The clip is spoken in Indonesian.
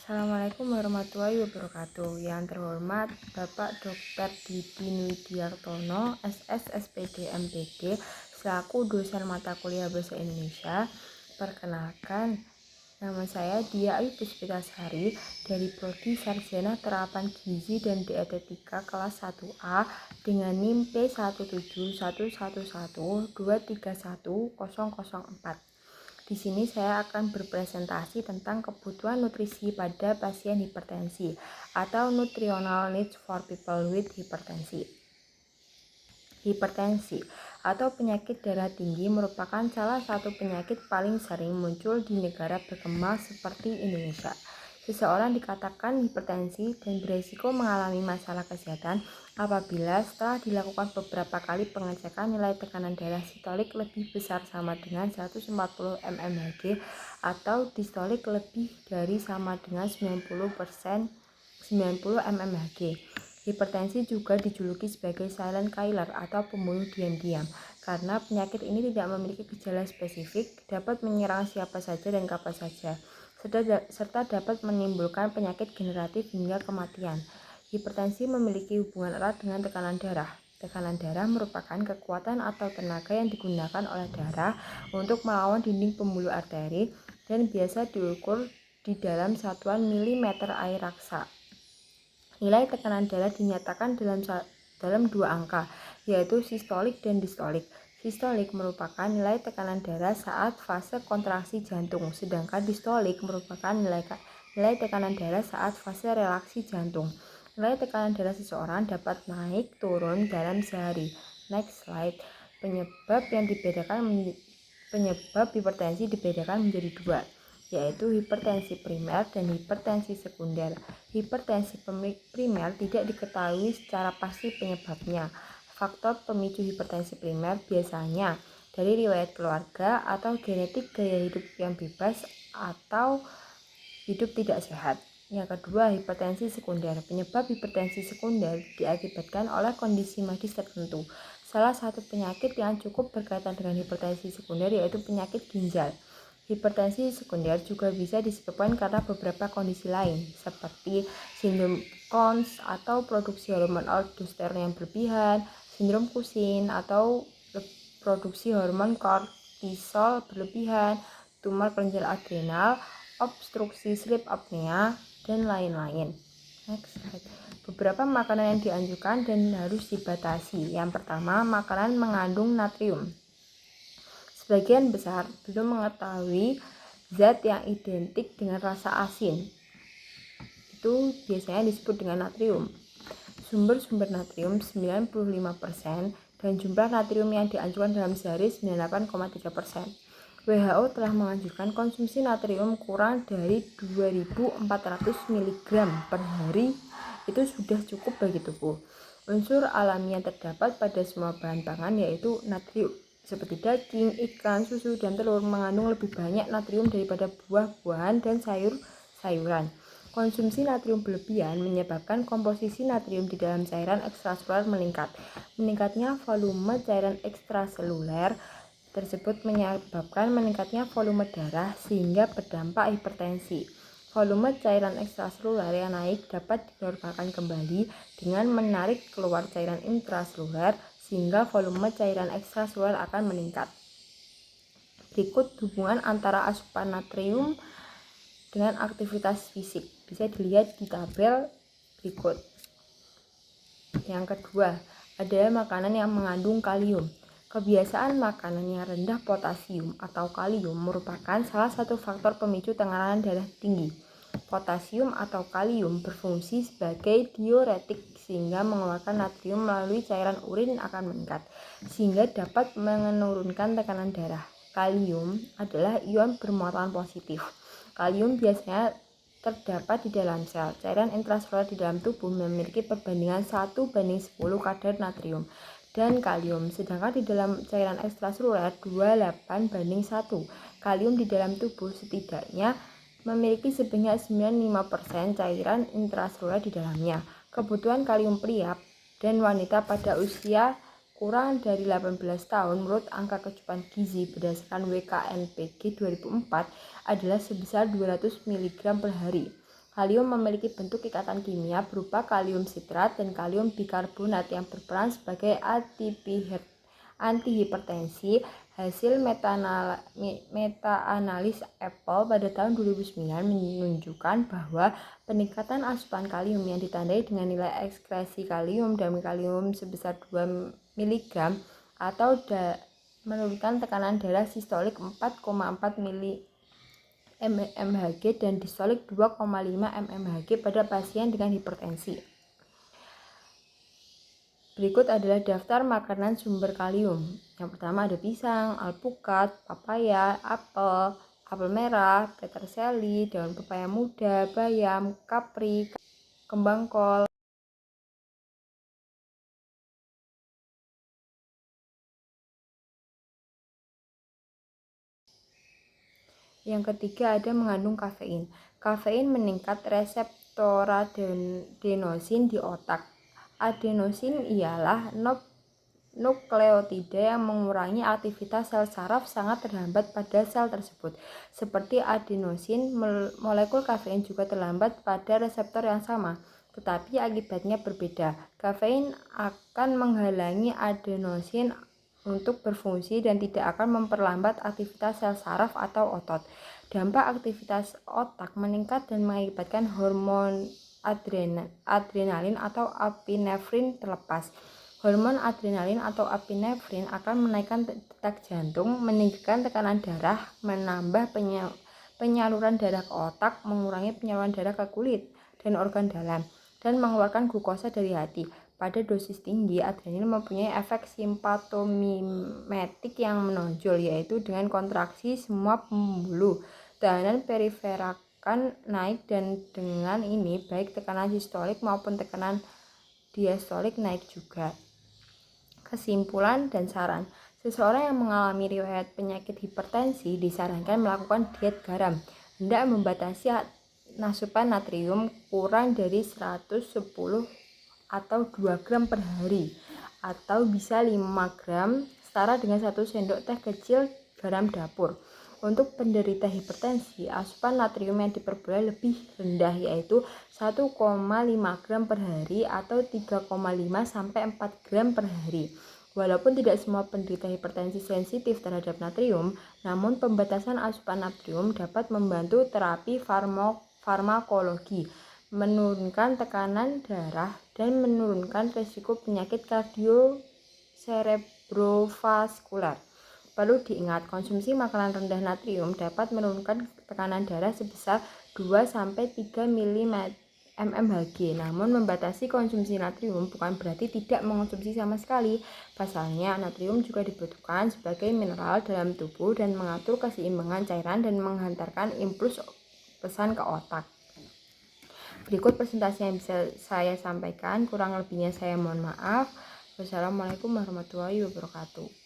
Assalamualaikum warahmatullahi wabarakatuh. Yang terhormat Bapak Dr. Didi Nwidiartono, SSSPD MPD, selaku dosen mata kuliah Bahasa Indonesia. Perkenalkan, nama saya Dia Ayu Puspitasari dari Prodi Sarjana Terapan Gizi dan Dietetika kelas 1A dengan NIM P17111231004. Di sini saya akan berpresentasi tentang kebutuhan nutrisi pada pasien hipertensi atau nutritional needs for people with hypertensi. Hipertensi atau penyakit darah tinggi merupakan salah satu penyakit paling sering muncul di negara berkembang seperti Indonesia. Seseorang dikatakan hipertensi dan beresiko mengalami masalah kesehatan apabila setelah dilakukan beberapa kali pengecekan nilai tekanan darah sistolik lebih besar sama dengan 140 mmHg atau distolik lebih dari sama dengan 90 mmHg. Hipertensi juga dijuluki sebagai silent killer atau pembunuh diam-diam karena penyakit ini tidak memiliki gejala spesifik, dapat menyerang siapa saja dan kapan saja, serta dapat menimbulkan penyakit generatif hingga kematian. Hipertensi memiliki hubungan erat dengan tekanan darah. Tekanan darah merupakan kekuatan atau tenaga yang digunakan oleh darah untuk melawan dinding pembuluh arteri dan biasa diukur di dalam satuan milimeter air raksa. Nilai tekanan darah dinyatakan dalam dua angka, yaitu sistolik dan distolik. Sistolik merupakan nilai tekanan darah saat fase kontraksi jantung, sedangkan distolik merupakan nilai tekanan darah saat fase relaksi jantung. Nilai tekanan darah seseorang dapat naik turun dalam sehari. Next slide. Penyebab hipertensi dibedakan menjadi dua, yaitu hipertensi primer dan hipertensi sekunder. Hipertensi primer tidak diketahui secara pasti penyebabnya. Faktor pemicu hipertensi primer biasanya dari riwayat keluarga atau genetik, gaya hidup yang bebas, atau hidup tidak sehat. Yang kedua, hipertensi sekunder. Penyebab hipertensi sekunder diakibatkan oleh kondisi medis tertentu. Salah satu penyakit yang cukup berkaitan dengan hipertensi sekunder yaitu penyakit ginjal. Hipertensi sekunder juga bisa disebabkan karena beberapa kondisi lain, seperti sindrom Crohn atau produksi hormon aldosteron yang berlebihan, sindrom Cushing atau produksi hormon kortisol berlebihan, tumor kelenjar adrenal, obstruksi sleep apnea, dan lain-lain. Next slide. Beberapa makanan yang dianjurkan dan harus dibatasi. Yang pertama, makanan mengandung natrium. Sebagian besar belum mengetahui zat yang identik dengan rasa asin. Itu biasanya disebut dengan natrium. Sumber-sumber natrium 95% dan jumlah natrium yang dianjurkan dalam sehari 98,3%. WHO telah menganjurkan konsumsi natrium kurang dari 2.400 mg per hari. Itu sudah cukup bagi tubuh. Unsur alami yang terdapat pada semua bahan pangan yaitu natrium, seperti daging, ikan, susu, dan telur mengandung lebih banyak natrium daripada buah-buahan dan sayur-sayuran. Konsumsi natrium berlebihan menyebabkan komposisi natrium di dalam cairan ekstraseluler meningkat. Meningkatnya volume cairan ekstraseluler tersebut menyebabkan meningkatnya volume darah sehingga berdampak hipertensi. Volume cairan ekstraseluler yang naik dapat dinormalkan kembali dengan menarik keluar cairan intraseluler sehingga volume cairan ekstraseluler akan meningkat. Berikut hubungan antara asupan natrium dengan aktivitas fisik. Bisa dilihat di tabel berikut. Yang kedua, adalah makanan yang mengandung kalium. Kebiasaan makanan yang rendah potasium atau kalium merupakan salah satu faktor pemicu tekanan darah tinggi. Potasium atau kalium berfungsi sebagai diuretik sehingga mengeluarkan natrium melalui cairan urin akan meningkat, sehingga dapat menurunkan tekanan darah. Kalium adalah ion bermuatan positif. Kalium biasanya terdapat di dalam sel. Cairan intraseluler di dalam tubuh memiliki perbandingan 1:10 kadar natrium dan kalium, sedangkan di dalam cairan ekstraseluler 28:1. Kalium di dalam tubuh setidaknya memiliki sebanyak 95% cairan intraseluler di dalamnya. Kebutuhan kalium pria dan wanita pada usia kurang dari 18 tahun menurut angka kecukupan gizi berdasarkan WKNPG 2004 adalah sebesar 200 mg per hari. Kalium memiliki bentuk ikatan kimia berupa kalium sitrat dan kalium bikarbonat yang berperan sebagai antihipertensi. Hasil meta-analis Apple pada tahun 2009 menunjukkan bahwa peningkatan asupan kalium yang ditandai dengan nilai ekskresi kalium dan kalium sebesar 2 mg atau menurunkan tekanan darah sistolik 4,4 mmHg dan distolik 2,5 mmHg pada pasien dengan hipertensi. Berikut adalah daftar makanan sumber kalium. Yang pertama ada pisang, alpukat, papaya, apel merah, peterseli, daun pepaya muda, bayam, kapri, kembang kol. Yang ketiga ada mengandung kafein. Kafein meningkat reseptor adenosin di otak. Adenosin ialah nukleotida yang mengurangi aktivitas sel saraf sangat terhambat pada sel tersebut. Seperti adenosin, molekul kafein juga terlambat pada reseptor yang sama, tetapi akibatnya berbeda. Kafein akan menghalangi adenosin untuk berfungsi dan tidak akan memperlambat aktivitas sel saraf atau otot. Dampak aktivitas otak meningkat dan mengakibatkan hormon adrenalin atau epinefrin terlepas. Hormon adrenalin atau epinefrin akan menaikkan detak jantung, meninggikan tekanan darah, menambah penyaluran darah ke otak, mengurangi penyaluran darah ke kulit dan organ dalam, dan mengeluarkan glukosa dari hati. Pada dosis tinggi, adrenalin mempunyai efek simpatomimetik yang menonjol, yaitu dengan kontraksi semua pembuluh tahanan periferal naik, dan dengan ini baik tekanan sistolik maupun tekanan diastolik naik juga. Kesimpulan dan saran. Seseorang yang mengalami riwayat penyakit hipertensi disarankan melakukan diet garam. Hendak membatasi asupan natrium kurang dari 110 atau 2 gram per hari, atau bisa 5 gram setara dengan 1 sendok teh kecil garam dapur. Untuk penderita hipertensi, asupan natrium yang diperboleh lebih rendah, yaitu 1,5 gram per hari atau 3,5 sampai 4 gram per hari. Walaupun tidak semua penderita hipertensi sensitif terhadap natrium, namun pembatasan asupan natrium dapat membantu terapi farmakologi, menurunkan tekanan darah, dan menurunkan risiko penyakit kardioserebrovaskular. Perlu diingat, konsumsi makanan rendah natrium dapat menurunkan tekanan darah sebesar 2-3 mmHg. Namun membatasi konsumsi natrium bukan berarti tidak mengonsumsi sama sekali. Pasalnya, natrium juga dibutuhkan sebagai mineral dalam tubuh dan mengatur keseimbangan cairan dan menghantarkan impuls pesan ke otak. Berikut presentasi yang bisa saya sampaikan, kurang lebihnya saya mohon maaf. Wassalamualaikum warahmatullahi wabarakatuh.